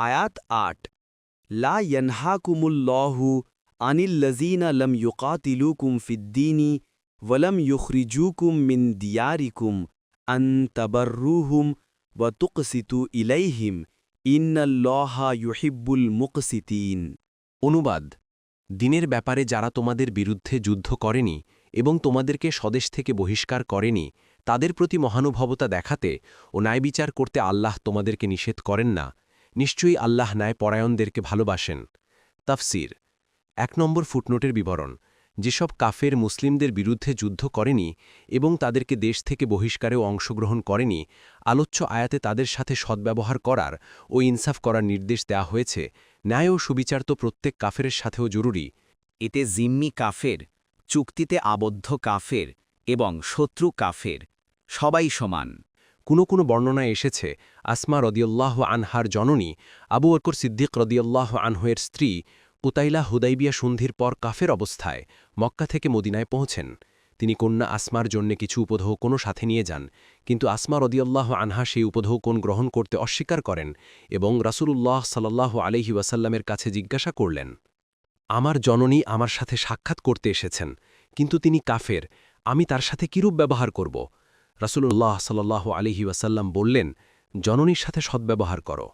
আয়াত ৮ লা ইয়ানহাকুমুল্লাহু আনিল্লাযীনা লাম ইউকাতিলুকুম ফিদ্দীনি ওয়ালাম ইউখরিজুকুম মিন দিয়ারিকুম আন তাবাররুহুম ওয়া তুকসিতু ইলাইহিম ইন্নাল্লাহা ইউহিব্বুল মুকসিতিন। অনুবাদ: দিনের ব্যাপারে যারা তোমাদের বিরুদ্ধে যুদ্ধ করেনি এবং তোমাদেরকে স্বদেশ থেকে বহিষ্কার করেনি, তাদের প্রতি মহানুভবতা দেখাতে ও ন্যায়বিচার করতে আল্লাহ তোমাদেরকে নিষেধ করেন না। নিশ্চয়ই আল্লাহ ন্যায়পরায়ণদেরকে ভালোবাসেন। তাফসির ১ নম্বর ফুটনোটের বিবরণ: যেসব কাফের মুসলিমদের বিরুদ্ধে যুদ্ধ করেনি এবং তাদেরকে দেশ থেকে বহিষ্কারেও অংশগ্রহণ করেনি, আলোচ্য আয়াতে তাদের সাথে সদ্ব্যবহার করার ও ইনসাফ করার নির্দেশ দেওয়া হয়েছে। ন্যায় ও সুবিচার তো প্রত্যেক কাফেরের সাথেও জরুরি। এতে জিম্মি কাফের, চুক্তিতে আবদ্ধ কাফের এবং শত্রু কাফের সবাই সমান। কোনো বর্ণনায় এসেছে আসমা রদিয়াল্লাহ আনহার জননী আবু বকর সিদ্দিক রদিয়াল্লাহ আনহুয়ের স্ত্রী কুতাইলা হুদাইবিয়া সন্ধির পর কাফের অবস্থায় মক্কা থেকে মদিনায় পৌঁছেন। তিনি কন্যা আসমার জন্যে কিছু উপঢৌকন সাথে নিয়ে যান, কিন্তু আসমা রদিয়াল্লাহ আনহা সেই উপঢৌকন গ্রহণ করতে অস্বীকার করেন এবং রাসূলুল্লাহ সাল্লাল্লাহু আলাইহি ওয়াসাল্লামের কাছে জিজ্ঞাসা করলেন, আমার জননী আমার সাথে সাক্ষাৎ করতে এসেছেন, কিন্তু তিনি কাফের, আমি তার সাথে কিরূপ ব্যবহার করব? রাসূলুল্লাহ সাল্লাল্লাহু আলাইহি ওয়াসাল্লাম বললেন, জননীর সাথে সদ্ব্যবহার করো।